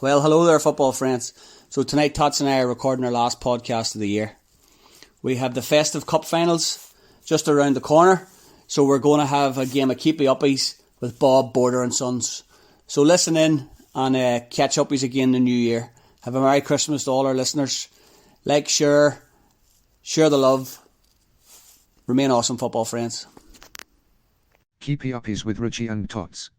Well, hello there, football friends. So tonight, Tots and I are recording our last podcast of the year. We have the festive cup finals just around the corner, so we're going to have a game of Keepie Uppies with Bob, Border and Sons. So listen in and catch Uppies again in the new year. Have a Merry Christmas to all our listeners. Like, share the love. Remain awesome, football friends. Keepie Uppies with Richey and Tots.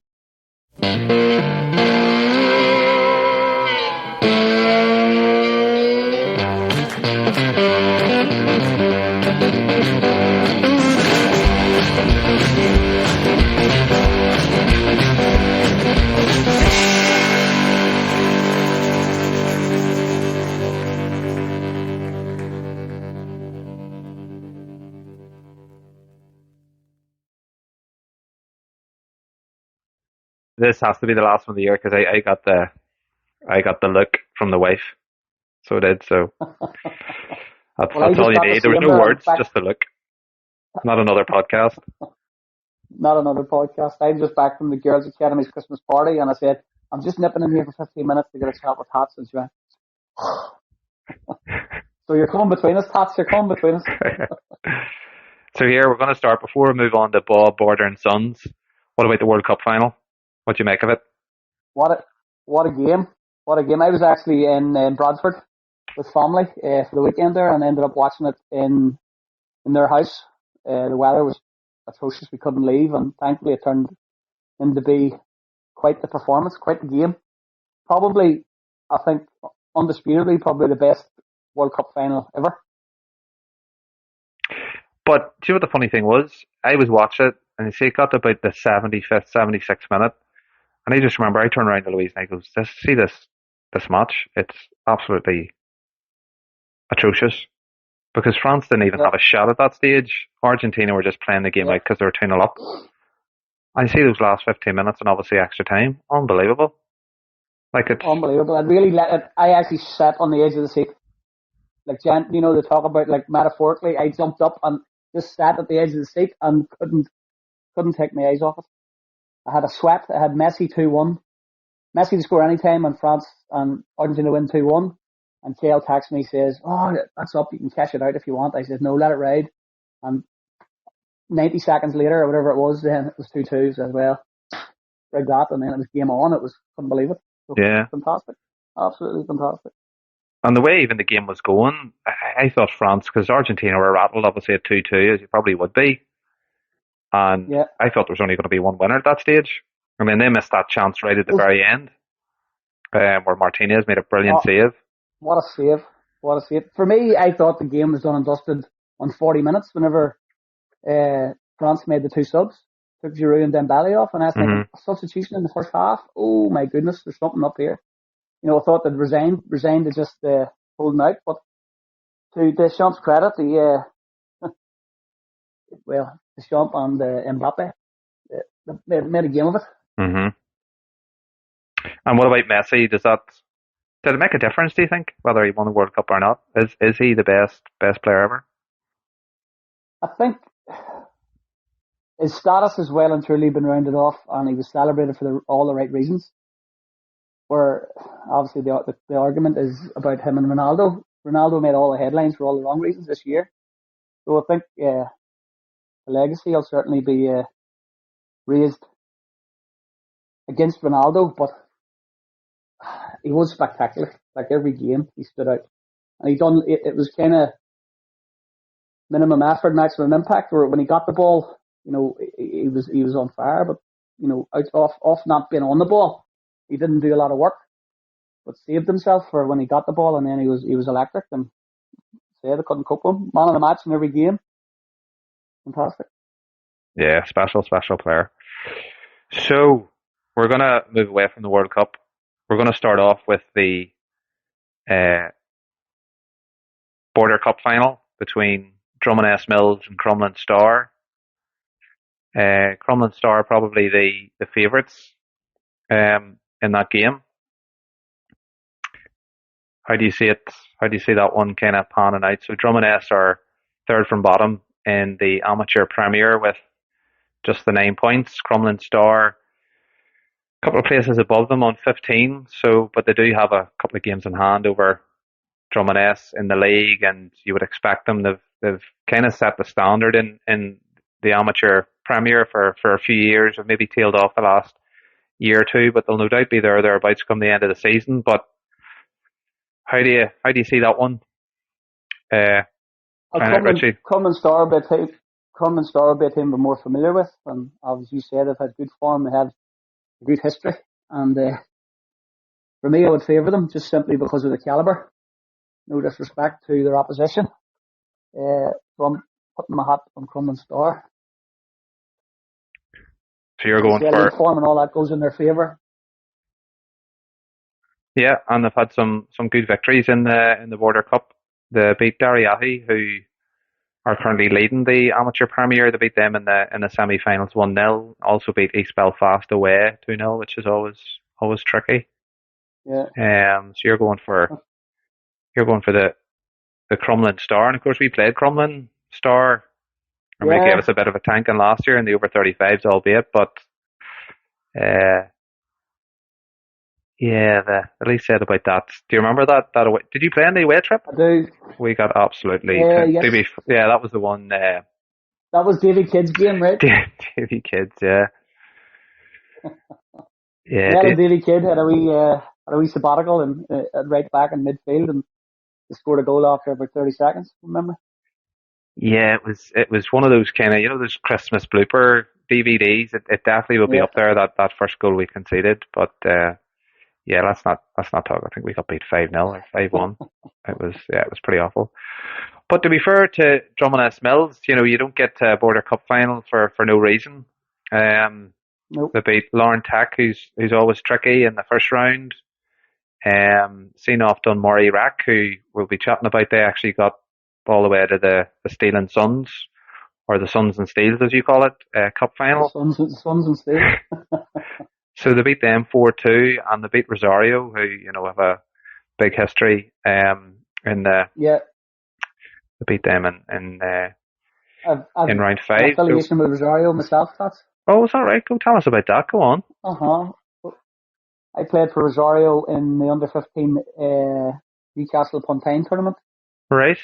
This has to be the last one of the year because I got the look from the wife, so it did. So that's all you need. There was no words, just the look. Not another podcast. Not another podcast. I'm just back from the Girls Academy's Christmas party, and I said I'm just nipping in here for 15 minutes to get a chat with Tots and Joanne. So you're coming between us, Tots. You're coming between us. So here we're going to start before we move on to Bob, Border and Sons. What about the World Cup final? What do you make of it? What a game! What a game! I was actually in Bradford with family for the weekend there, and ended up watching it in their house. The weather was atrocious; we couldn't leave, and thankfully it turned into be quite the performance, quite the game. Probably, I think, undisputably, probably the best World Cup final ever. But do you know what the funny thing was? I was watching it, and you see, it got to about the 75th, 76th minute. And I just remember I turned around to Louise and I goes, this match, it's absolutely atrocious. Because France didn't even have a shot at that stage. Argentina were just playing the game out because they were 2-0 up. I see those last 15 minutes and obviously extra time. Unbelievable. Like it's unbelievable. I actually sat on the edge of the seat. Like, they talk about, like, metaphorically, I jumped up and just sat at the edge of the seat and couldn't take my eyes off it. I had a sweat. I had Messi 2-1. Messi to score any time and France and Argentina win 2-1. And Kale texts me, says, "Oh, that's up. You can cash it out if you want." I said, "No, let it ride." And 90 seconds later, or whatever it was, then it was 2-2 as well. Like that, and then it was game on. It was, couldn't believe it. So fantastic. Absolutely fantastic. And the way even the game was going, I thought France, because Argentina were rattled obviously at 2-2, as you probably would be. And I thought there was only going to be one winner at that stage. I mean, they missed that chance right at the very end, where Martinez made a brilliant save. What a save. What a save. For me, I thought the game was done and dusted on 40 minutes whenever France made the two subs. Took Giroud and Dembele off, and I was thinking, substitution in the first half? Oh my goodness, there's something up here. I thought they'd resigned to just holding out, but to Deschamps' credit, Deschamps and Mbappe made a game of it. Mm-hmm. And what about Messi? Did it make a difference, do you think, whether he won the World Cup or not? Is he the best player ever? I think his status has well and truly been rounded off, and he was celebrated for all the right reasons. Where obviously the argument is about him and Ronaldo. Ronaldo made all the headlines for all the wrong reasons this year. So I think the legacy will certainly be raised against Ronaldo, but he was spectacular. Like every game, he stood out, and it was kind of minimum effort, maximum impact. Where when he got the ball, he was on fire, but off not being on the ball, he didn't do a lot of work, but saved himself for when he got the ball, and then he was electric. And they couldn't cope with him. Man of the match in every game. Fantastic. Yeah, special player. So we're gonna move away from the World Cup. We're gonna start off with the Border Cup final between Drumaness Mills and Crumlin Star. Crumlin Star probably the favourites in that game. How do you see it? How do you see that one kind of panning out? So Drumaness are third from bottom in the amateur premier with just the 9 points. Crumlin Star couple of places above them on 15. So, but they do have a couple of games in hand over Drumaness in the league, and you would expect them. They've kind of set the standard in the amateur premier for a few years, or maybe tailed off the last year or two, but they'll no doubt be thereabouts come the end of the season. But how do you see that one? Crumlin Star a bit team we're more familiar with, and as you said, they've had good form, they have a good history, and for me, I would favour them just simply because of the calibre. No disrespect to their opposition. So I'm putting my hat on Crumlin Star. So you're going for form and all that goes in their favour. Yeah, and they've had some good victories in the Border Cup. They beat Derry, who are currently leading the amateur premier. They beat them in the semi-finals 1-0. Also beat East Belfast away 2-0, which is always tricky. Yeah. So you're going for the Crumlin Star, and of course we played Crumlin Star. And they gave us a bit of a tanking last year in the over 35s, albeit, but the least said about that. Do you remember that away? Did you play on the away trip? I do. We got absolutely. Yes. That was the one. That was Davy Kidd's game, right? Davy Kidd's, yeah. Davy Kidd had a wee sabbatical and right back in midfield, and he scored a goal after about 30 seconds. Remember? Yeah, it was one of those kind of, those Christmas blooper DVDs. It definitely will be up there, that first goal we conceded. But let's not talk. I think we got beat 5-0 or 5-1. It was pretty awful. But to be fair to Drumaness Mills, you don't get to a Border Cup final for no reason. Nope. They beat Lauren Tech, who's always tricky in the first round. Seen off Dunmurry Rec, who we'll be chatting about. They actually got all the way to the Steel and Sons, or the Sons and Steels as you call it, cup final. Sons and Steels. So they beat them 4-2, and they beat Rosario, who have a big history. They beat them in round 5. Affiliation with Rosario myself, that's. Oh, is that right? Go tell us about that. Go on. I played for Rosario in the under 15 Newcastle Pontine tournament. Right.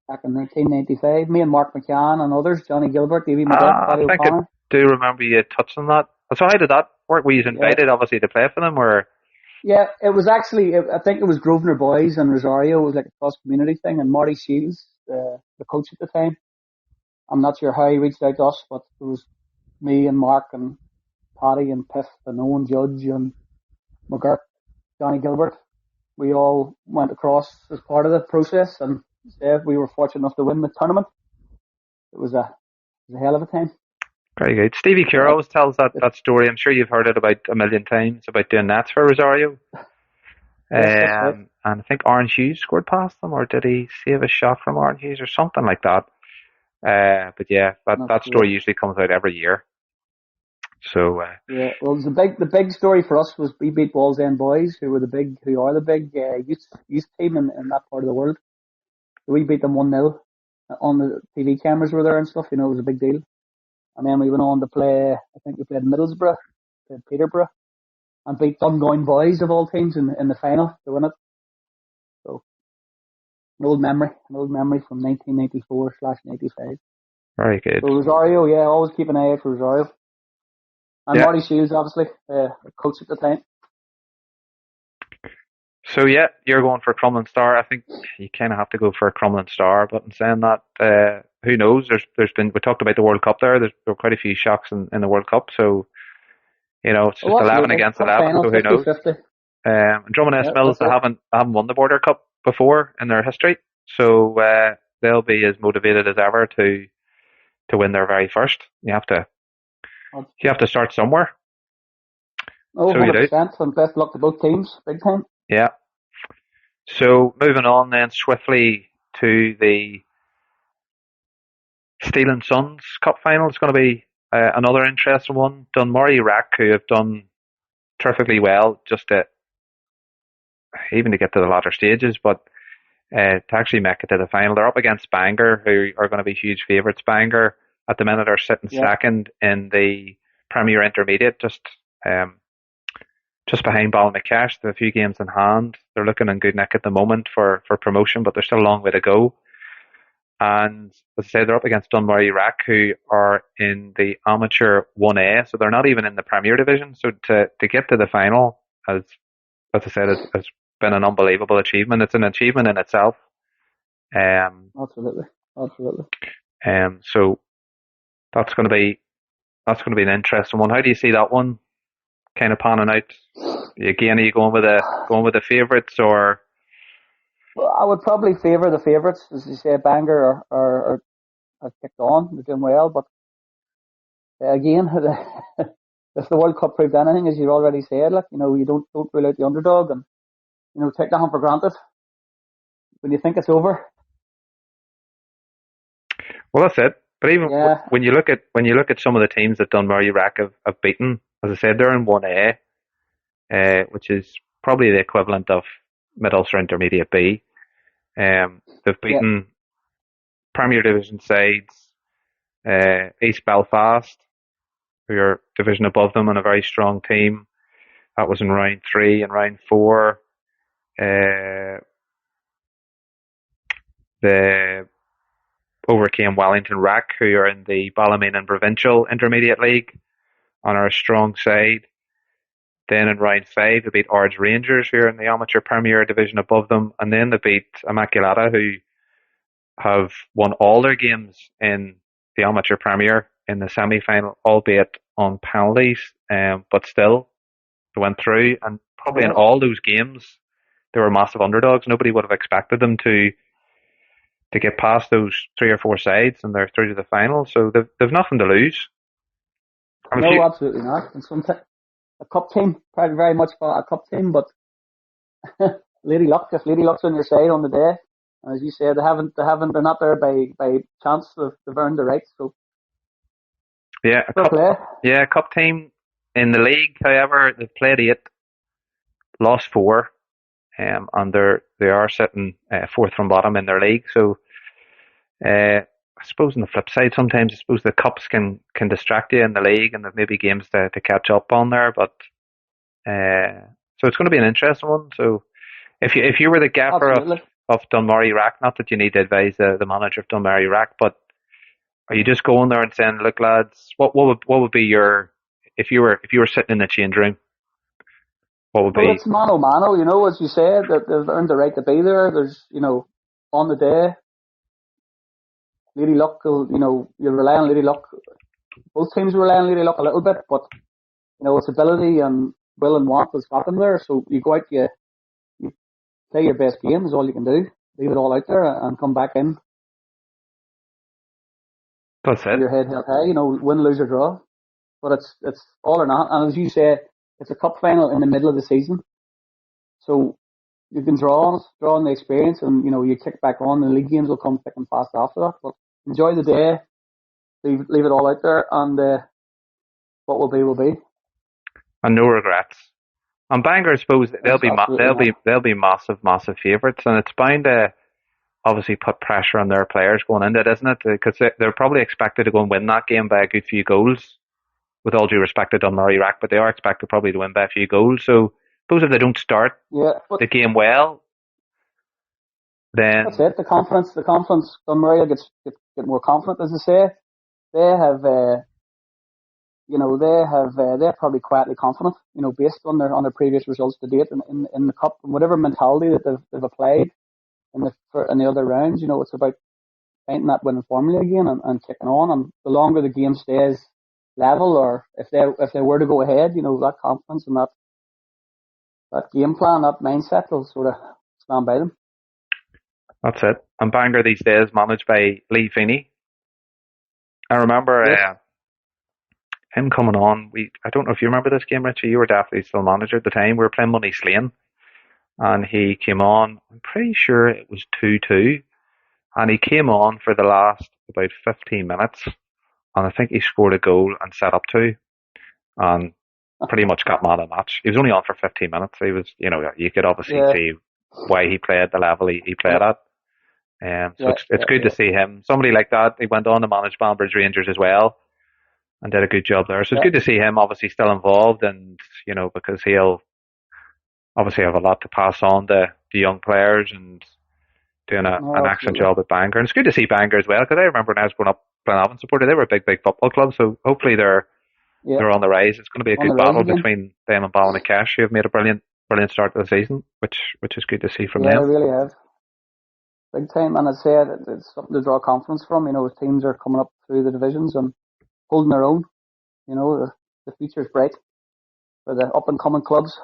Back in 1995, me and Mark McCann and others, Johnny Gilbert, Davy McGill, I think I do remember you touched on that. So how did that work? Were you invited, obviously, to play for them, or? Yeah, it was actually, I think it was Grosvenor Boys and Rosario. It was like a cross-community thing, and Marty Shields, the coach at the time, I'm not sure how he reached out to us, but it was me and Mark and Paddy and Piff and Owen Judge and McGurk, Johnny Gilbert. We all went across as part of the process, and we were fortunate enough to win the tournament. It was a hell of a time. Very good. Stevie Cure always tells that story. I'm sure you've heard it about a million times about doing nets for Rosario. Right. And I think Aaron Hughes scored past them, or did he save a shot from Aaron Hughes or something like that? But that story usually comes out every year. So well, the big story for us was we beat Wallsend Boys, who are the big youth team in that part of the world. We beat them 1-0 on the TV cameras were there and stuff. It was a big deal. And then we went on to play. I think we played Middlesbrough, played Peterborough, and beat Dungoyne Boys of all teams in the final to win it. So an old memory from 1994/95. Very good. So Rosario, always keep an eye out for Rosario. And Marty Shields, obviously, coach at the time. So you're going for Crumlin Star. I think you kind of have to go for a Crumlin Star. But in saying that, who knows? We talked about the World Cup there. There were quite a few shocks in the World Cup. So it's just 11 against 11. Final, so who knows? 50-50. Drumaness Mills, they haven't won the Border Cup before in their history. So they'll be as motivated as ever to win their very first. You have to start somewhere. Oh, so 100%. And best luck to both teams. Big time. Yeah. So moving on then swiftly to the Steel and Sons Cup final. It's going to be another interesting one. Dunmurry Rec, who have done terrifically well just to get to the latter stages, but to actually make it to the final. They're up against Bangor, who are going to be huge favourites. Bangor at the minute are sitting second in the Premier Intermediate, just just behind Ballinacast. They're a few games in hand. They're looking in good nick at the moment for promotion, but there's still a long way to go. And as I say, they're up against Dunmurry Rec, who are in the amateur 1A, so they're not even in the Premier Division. So to get to the final, as I said, has been an unbelievable achievement. It's an achievement in itself. Absolutely. So that's going to be an interesting one. How do you see that one kind of panning out? Again, are you going with the favourites, or? Well, I would probably favour the favourites, as you say. Bangor are kicked on; they're doing well, but again, if the World Cup proved anything, as you already said, like, you don't rule out the underdog, and take that one for granted when you think it's over. Well, that's it. But even when you look at some of the teams that Dunmurry Rec have beaten, as I said, they're in 1A, which is probably the equivalent of Mid-Ulster Intermediate B. They've beaten Premier Division sides, East Belfast, who are division above them and a very strong team. That was in round 3. and round 4, they overcame Wellington Rec, who are in the Ballymena and Provincial Intermediate League and are a strong side. Then in round 5, they beat Ards Rangers, who are in the Amateur Premier Division above them. And then they beat Immaculata, who have won all their games in the Amateur Premier in the semi-final, albeit on penalties. But still, they went through. And probably in all those games, they were massive underdogs. Nobody would have expected them to get past those 3 or 4 sides, and they're through to the final. So they've nothing to lose. No, absolutely not. And sometimes a cup team, probably very much a cup team, but Lady Luck, if Lady Luck's on your side on the day, as you said, they're not there by chance. They've earned the right. So a cup team in the league. However, they've played 8, lost 4, and they are sitting 4th from bottom in their league. So I suppose on the flip side, sometimes I suppose the cups can distract you in the league, and there's maybe games to catch up on there. But so it's going to be an interesting one. So if you were the gaffer of Dunmurry Rec, not that you need to advise the manager of Dunmurry Rec, but are you just going there and saying, look, lads, what would be your, if you were sitting in the change room, what would be? Well, it's mano mano, as you said, that they've earned the right to be there. There's, on the day, Lady Luck, you rely on Lady Luck. Both teams rely on Lady Luck a little bit, but its ability and will and want has got them there. So you go out, you play your best game is all you can do. Leave it all out there and come back in. That's it. Your head held high, win, lose or draw. But it's all or not. And as you say, it's a cup final in the middle of the season, so you can draw on the experience, and you kick back on. The league games will come thick and fast after that. But enjoy the day, leave it all out there, and what will be will be. And no regrets. And Bangor, I suppose they'll be massive favourites, and it's bound to obviously put pressure on their players going into it, isn't it? Because they're probably expected to go and win that game by a good few goals. With all due respect to Dunmurry Rec, but they are expected probably to win by a few goals. So suppose if they don't start the game well, then that's it. The confidence. Dunmurry will get more confident, as I say. They're probably quietly confident, based on their previous results to date in the cup, and whatever mentality that they've applied in the other rounds. It's about finding that winning formula again and kicking on. And the longer the game stays level, or if they were to go ahead, that confidence and that game plan, that mindset will sort of stand by them. That's it. And Bangor these days managed by Lee Feeney. I remember him coming on. I don't know if you remember this game, Richey. You were definitely still manager at the time. We were playing Money Slane, and he came on. I'm pretty sure it was 2-2, and he came on for the last about 15 minutes. And I think he scored a goal and set up 2, and pretty much got man of the match. He was only on for 15 minutes. He was, you could obviously see why he played the level he played at. So it's good to see him. Somebody like that. He went on to manage Banbridge Rangers as well, and did a good job there. So it's good to see him obviously still involved, and because he'll obviously have a lot to pass on to the young players and doing an No, excellent absolutely. job at Bangor. And it's good to see Bangor as well, because I remember when I was growing up, Glenavon supporter, they were a big football club. So hopefully Yeah, they're on the rise. It's going to be a on the good rise battle again. between them and Ballinacash, who have made a brilliant start to the season, which is good to see from Yeah, they them. really have. Big time. And I'd say it's something to draw confidence from. Teams are coming up through the divisions and holding their own. The future's bright for the up and coming clubs.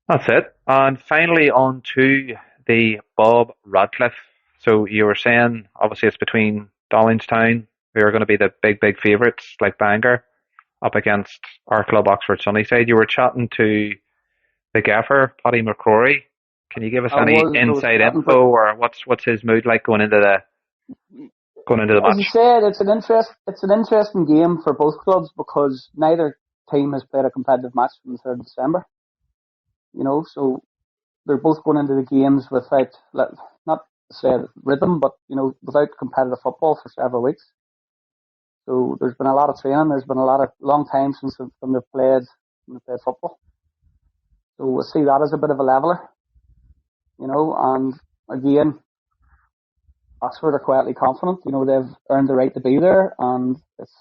That's it. And finally, on to the Bob Radcliffe. So you were saying, obviously, it's between Dollingstown, who are going to be the big favourites, like Bangor, up against our club, Oxford Sunnyside. You were chatting to the gaffer, Paddy McCrory. Can you give us any I was inside chatting, but info, or what's his mood like going into the as I match? said, it's an interesting game for both clubs because neither team has played a competitive match from the 3rd of December. So they're both going into the games without, not to say rhythm, but without competitive football for several weeks. So there's been a lot of training. There's been a lot of long time since they've played football. So we'll see that as a bit of a leveler, And again, Oxford are quietly confident. They've earned the right to be there, and it's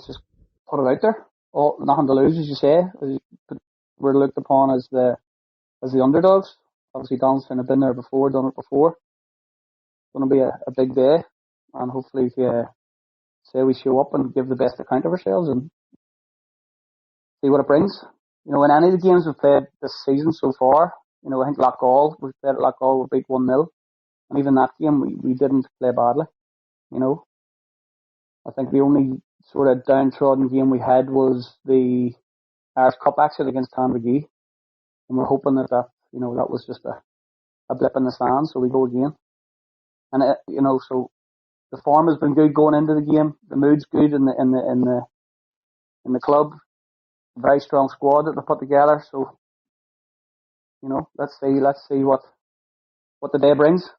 just put it out there. Nothing to lose, as you say. We're looked upon as the underdogs. Obviously, Donaldson have been there before, done it before. It's going to be a big day, and hopefully, say we show up and give the best account of ourselves and see what it brings. In any of the games we've played this season so far, I think we've played at Loughgall, we beat 1-0. And even that game, we didn't play badly. I think the only sort of downtrodden game we had was the Irish Cup exit against Tandragee. And we're hoping that that was just a blip in the sand, so we go again. And so the form has been good going into the game. The mood's good in the club. Very strong squad that they put together. So let's see what the day brings.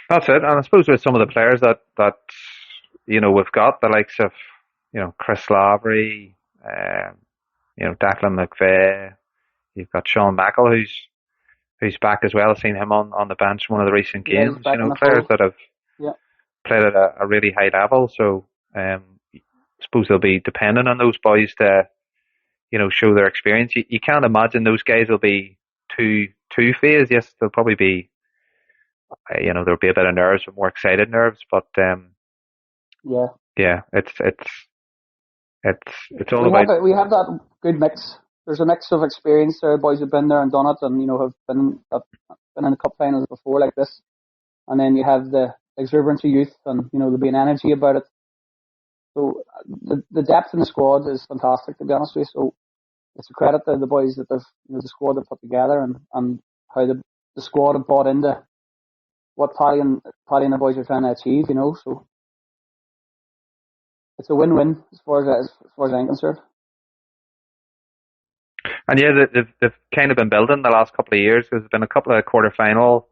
That's it. And I suppose with some of the players that we've got, the likes of Chris Lavery, Declan McVeigh. You've got Sean Mackle, who's back as well. I've seen him on the bench in one of the recent Yeah, he's games. back in the Players fold. that have Yeah. played at a really high level. So I suppose they'll be dependent on those boys to show their experience. You can't imagine those guys will be too phased. Yes, they'll probably be there'll be a bit of nerves, but more excited nerves. But Yeah. yeah, it's all about. We have that good mix. There's a mix of experience there. Boys have been there and done it, and have been in the cup finals before like this. And then you have the exuberance of youth, and there'll be an energy about it. So the depth in the squad is fantastic, to be honest with you. So it's a credit to the boys that they've the squad they've put together, and how the squad have bought into what Paddy and the boys are trying to achieve. So it's a win-win as far as I'm concerned. And yeah, they've kind of been building the last couple of years. There's been a couple of quarter-final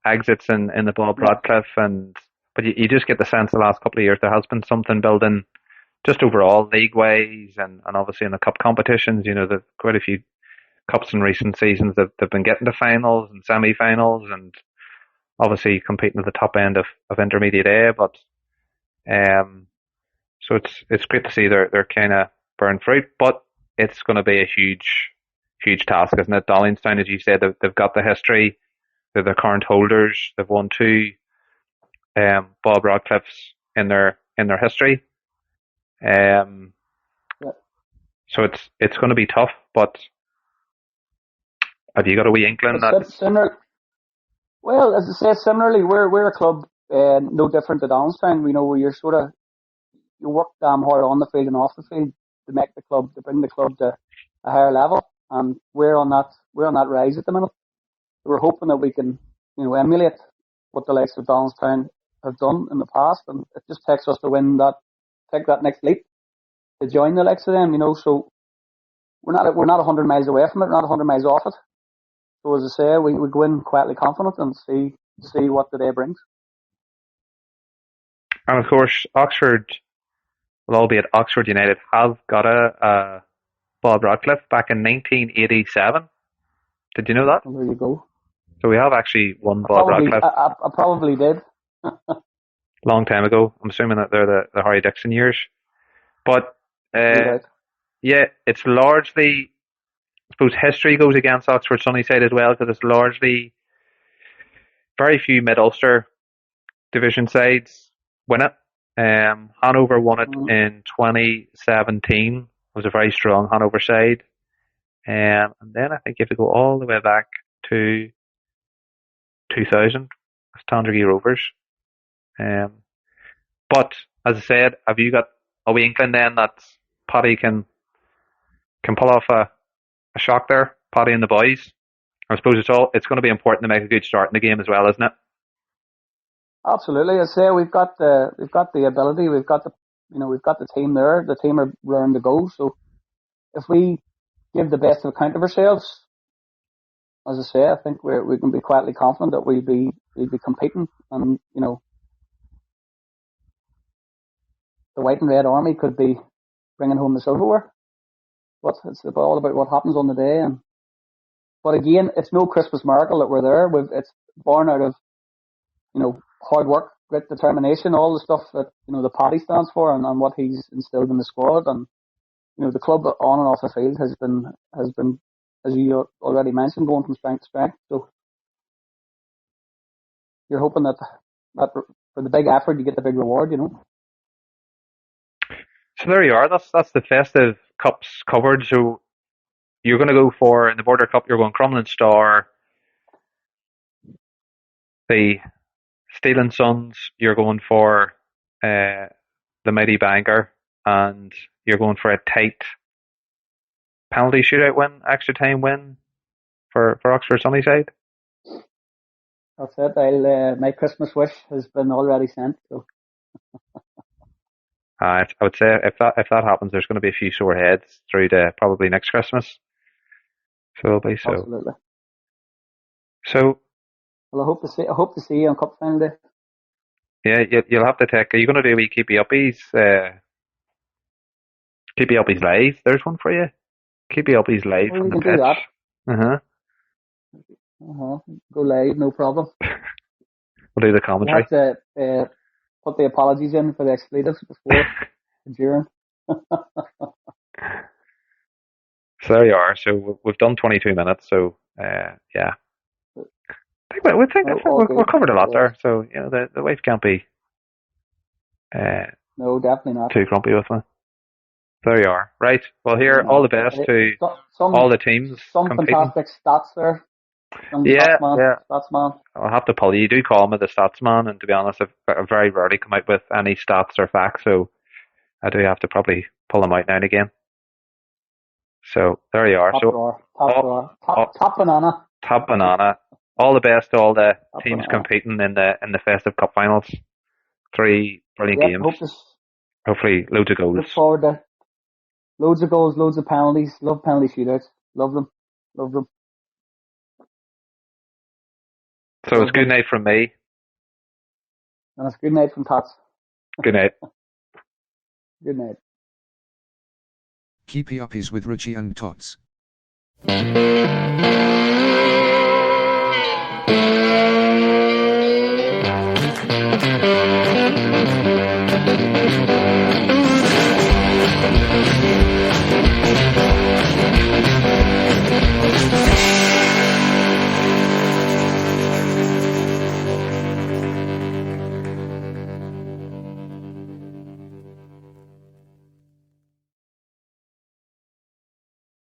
exits in the Bob Radcliffe, but you just get the sense the last couple of years there has been something building just overall league-wise and obviously in the cup competitions. There's quite a few cups in recent seasons that they've been getting to finals and semi-finals and obviously competing at the top end of intermediate A. But so it's great to see they're kind of bearing fruit, but it's going to be a huge task, isn't it? Dollingstown, as you said, they've got the history. They're the current holders. They've won two Bob Radcliffe's in their history. So it's going to be tough. But have you got a wee inkling that? Well, as I say, similarly, we're a club no different to Downstown. Where you work damn hard on the field and off the field to bring the club to a higher level, and we're on that rise at the minute. We're hoping that we can emulate what the likes of Downstown have done in the past, and it just takes us to take that next leap to join the likes of them. So we're not 100 miles away from it. We're not 100 miles off it. So as I say, we go in quietly confident and see what the day brings. And of course, Oxford, well, albeit Oxford United have got a Bob Radcliffe back in 1987. Did you know that? Well, there you go. So we have actually won Bob Radcliffe I probably did. long time ago. I'm assuming that they're the Harry Dixon years. But Right. yeah, it's largely, I suppose history goes against Oxford Sunnyside as well, because it's largely very few Mid-Ulster division sides win it. Hanover won it in 2017. It was a very strong Hanover side. And then I think you have to go all the way back to 2000. It's Tandragee Rovers. But as I said, have you got a wee inkling then that Paddy can pull off a shock there, Paddy and the boys? I suppose it's going to be important to make a good start in the game as well, isn't it? Absolutely. I say we've got the ability, we've got the team there. The team are raring to go. So if we give the best account of ourselves, as I say, I think we can be quietly confident that we'll be competing, and the white and red army could be bringing home the silverware. But it's all about what happens on the day. But again, it's no Christmas miracle that we're there. It's born out of hard work, grit, determination, all the stuff that the Paddy stands for, and what he's instilled in the squad. And the club on and off the field has been, as you already mentioned, going from strength to strength. So you're hoping that for the big effort you get the big reward. So there you are. That's the festive cups covered. So you're going to go for, in the Border Cup, you're going Crumlin Star, the Steel and Sons, you're going for the mighty Bangor, and you're going for a tight penalty shootout win, extra time win for Oxford Sunnyside. That's it. My Christmas wish has been already sent. So. I would say if that happens, there's going to be a few sore heads through to probably next Christmas. So it'll be so. Absolutely. So. Well, I hope to see you on Cup Final Day. Yeah, you'll have to take. Are you going to do a wee Keepie Uppies? Keepie Uppies live. There's one for you. Keepie Uppies live from the pitch. Do that. Go live, no problem. We'll do the commentary. You have to put the apologies in for the expletives before and during. So there you are. So we've done 22 minutes. So yeah. We've covered a lot there. So the wife can't be no, definitely not too grumpy with me. There you are. Right. Well, here, all the best to all the teams. Some competing. Fantastic stats there. Yeah. Stats man. I'll have to pull you. You do call me the stats man, and to be honest, I've very rarely come out with any stats or facts, so I do have to probably pull them out now and again. So there you are. Top banana. Top banana. All the best to all the teams competing in the festive cup finals. 3 brilliant games. Hopefully, loads of goals. Look forward to loads of goals, loads of penalties. Love penalty shootouts. Love them. So it's good night from me. And it's good night from Tots. Good night. Good night. Keepie Uppies with Richey and Tots.